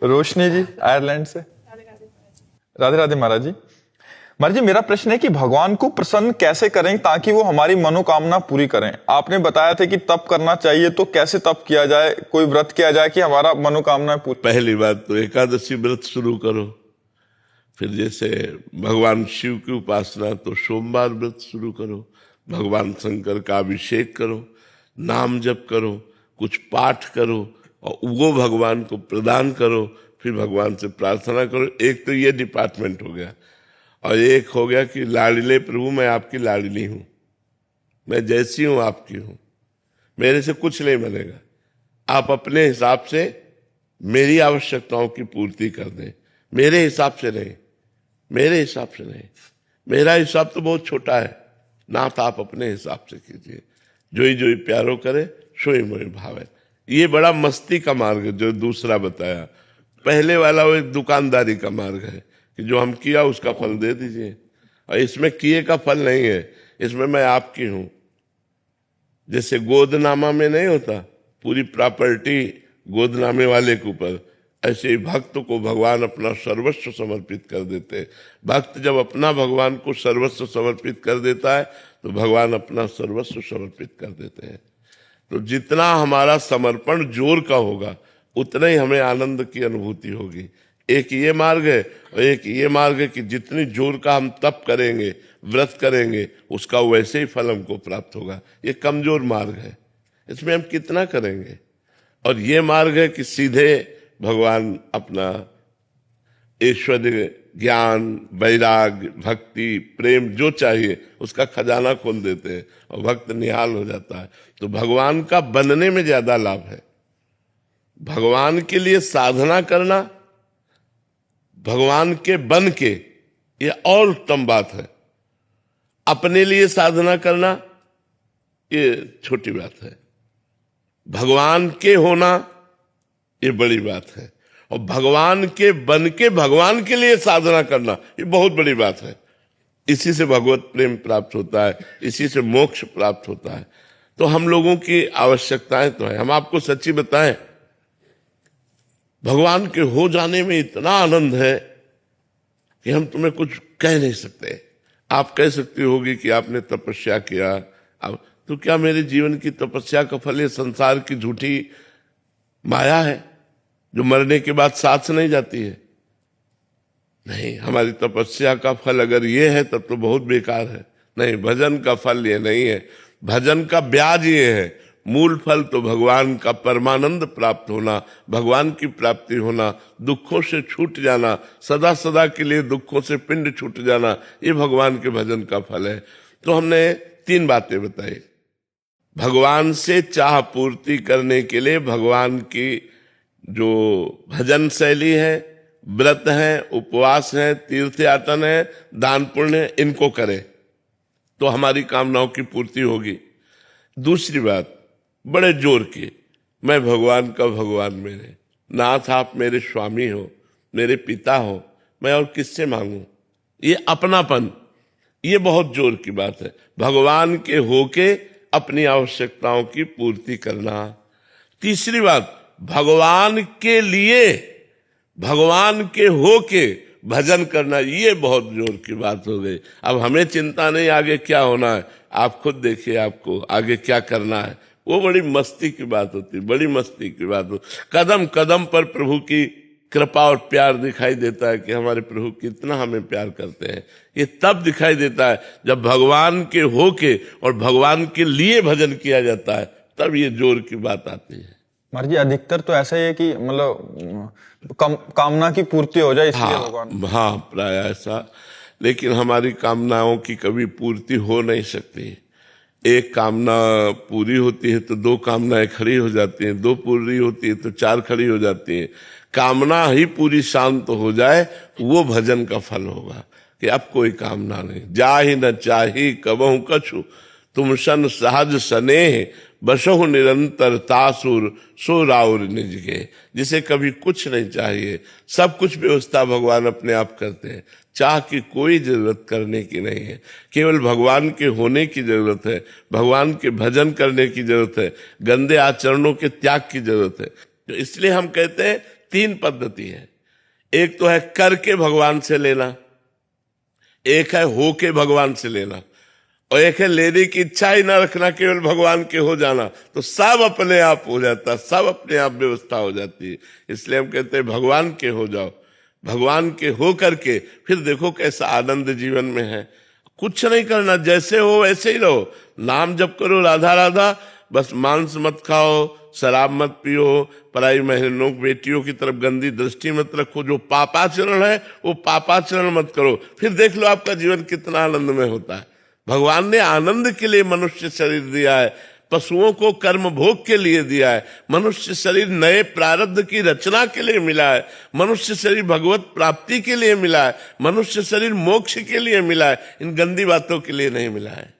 रोशनी जी Ireland से। राधे राधे महाराज जी। महाराज जी, मेरा प्रश्न है कि भगवान को प्रसन्न कैसे करें ताकि वो हमारी मनोकामना पूरी करें। आपने बताया था कि तप करना चाहिए, तो कैसे तप किया जाए, कोई व्रत किया जाए कि हमारा मनोकामना पूरी? पहली बात तो एकादशी व्रत शुरू करो। फिर जैसे भगवान शिव की उपासना तो सोमवार व्रत शुरू करो। भगवान शंकर का अभिषेक करो, नाम जप करो, कुछ पाठ करो और वो भगवान को प्रदान करो। फिर भगवान से प्रार्थना करो। एक तो ये डिपार्टमेंट हो गया, और एक हो गया कि लाडले प्रभु मैं आपकी लाडली हूं, मैं जैसी हूं आपकी हूं, मेरे से कुछ नहीं बनेगा, आप अपने हिसाब से मेरी आवश्यकताओं की पूर्ति कर दें, मेरे हिसाब से नहीं, मेरे हिसाब से नहीं। मेरा हिसाब तो बहुत छोटा है, नाथ आप अपने हिसाब से कीजिए। जोई जोई प्यारो करे सोई मोई भावे। ये बड़ा मस्ती का मार्ग है जो दूसरा बताया। पहले वाला वो एक दुकानदारी का मार्ग है कि जो हम किया उसका फल दे दीजिए, और इसमें किए का फल नहीं है, इसमें मैं आपकी हूं। जैसे गोदनामा में नहीं होता पूरी प्रॉपर्टी गोदनामे वाले के ऊपर, ऐसे ही भक्त को भगवान अपना सर्वस्व समर्पित कर देते हैं। भक्त जब अपना भगवान को सर्वस्व समर्पित कर देता है तो भगवान अपना सर्वस्व समर्पित कर देते हैं। तो जितना हमारा समर्पण जोर का होगा उतना ही हमें आनंद की अनुभूति होगी। एक ये मार्ग है, और एक ये मार्ग है कि जितनी जोर का हम तप करेंगे, व्रत करेंगे, उसका वैसे ही फल हमको प्राप्त होगा। ये कमजोर मार्ग है, इसमें हम कितना करेंगे। और ये मार्ग है कि सीधे भगवान अपना ऐश्वर्य, ज्ञान, वैराग, भक्ति, प्रेम जो चाहिए उसका खजाना खोल देते हैं और भक्त निहाल हो जाता है। तो भगवान का बनने में ज्यादा लाभ है। भगवान के लिए साधना करना, भगवान के बन के, ये और उत्तम बात है। अपने लिए साधना करना ये छोटी बात है। भगवान के होना ये बड़ी बात है, और भगवान के बन के भगवान के लिए साधना करना ये बहुत बड़ी बात है। इसी से भगवत प्रेम प्राप्त होता है, इसी से मोक्ष प्राप्त होता है। तो हम लोगों की आवश्यकताएं तो है। हम आपको सच्ची बताएं, भगवान के हो जाने में इतना आनंद है कि हम तुम्हें कुछ कह नहीं सकते। आप कह सकती होगी कि आपने तपस्या किया, अब तो क्या मेरे जीवन की तपस्या का फल ये संसार की झूठी माया है जो मरने के बाद साथ नहीं जाती है? नहीं, हमारी तपस्या का फल अगर ये है तब तो बहुत बेकार है। नहीं, भजन का फल ये नहीं है, भजन का ब्याज ये है। मूल फल तो भगवान का परमानंद प्राप्त होना, भगवान की प्राप्ति होना, दुखों से छूट जाना, सदा सदा के लिए दुखों से पिंड छूट जाना, ये भगवान के भजन का फल है। तो हमने 3 बातें बताई। भगवान से चाह पूर्ति करने के लिए भगवान की जो भजन शैली है, व्रत है, उपवास है, तीर्थ यातन है, दान पुण्य है, इनको करें तो हमारी कामनाओं की पूर्ति होगी। दूसरी बात बड़े जोर की, मैं भगवान का भगवान मेरे, नाथ आप मेरे स्वामी हो, मेरे पिता हो, मैं और किससे मांगू। ये अपनापन, ये बहुत जोर की बात है। भगवान के होके अपनी आवश्यकताओं की पूर्ति करना। तीसरी बात, भगवान के लिए, भगवान के होके भजन करना, ये बहुत जोर की बात हो गई। अब हमें चिंता नहीं आगे क्या होना है, आप खुद देखिए आपको आगे क्या करना है। वो बड़ी मस्ती की बात होती, बड़ी मस्ती की बात हो। कदम कदम पर प्रभु की कृपा और प्यार दिखाई देता है कि हमारे प्रभु कितना हमें प्यार करते हैं। ये तब दिखाई देता है जब भगवान के होके और भगवान के लिए भजन किया जाता है, तब ये जोर की बात आती है। महाराज जी, अधिकतर तो ऐसा ही है कि मतलब कामना की पूर्ति हो जाए इसलिए भगवान। हाँ, प्राय ऐसा। लेकिन हमारी कामनाओं की कभी पूर्ति हो नहीं सकती। एक कामना पूरी होती है तो 2 कामनाएं खड़ी हो जाती हैं, 2 पूरी होती है तो 4 खड़ी हो जाती हैं। कामना ही पूरी शांत हो जाए, वो भजन का फल होगा कि अब कोई कामना नहीं। जाहि न चाही कबहु कछु, तुम सन सहज स्नेह, बसहु निरंतर तासुर, सो राउर निज के। जिसे कभी कुछ नहीं चाहिए, सब कुछ व्यवस्था भगवान अपने आप करते हैं। चाह की कोई जरूरत करने की नहीं है, केवल भगवान के होने की जरूरत है, भगवान के भजन करने की जरूरत है, गंदे आचरणों के त्याग की जरूरत है। तो इसलिए हम कहते हैं 3 पद्धति है। एक तो है करके भगवान से लेना, एक है हो के भगवान से लेना, और एक है लेने की इच्छा ही ना रखना, केवल भगवान के हो जाना। तो सब अपने आप हो जाता, सब अपने आप व्यवस्था हो जाती है। इसलिए हम कहते हैं भगवान के हो जाओ, भगवान के हो करके फिर देखो कैसा आनंद जीवन में है। कुछ नहीं करना, जैसे हो वैसे ही रहो। नाम जप करो, राधा राधा, बस मांस मत खाओ, शराब मत पियो, पराई बहनों बेटियों की तरफ गंदी दृष्टि मत रखो, जो पापाचरण है वो पापाचरण मत करो। फिर देख लो आपका जीवन कितना आनंदमय होता है। भगवान ने आनंद के लिए मनुष्य शरीर दिया है, पशुओं को कर्म भोग के लिए दिया है। मनुष्य शरीर नए प्रारब्ध की रचना के लिए मिला है, मनुष्य शरीर भगवत प्राप्ति के लिए मिला है, मनुष्य शरीर मोक्ष के लिए मिला है, इन गंदी बातों के लिए नहीं मिला है।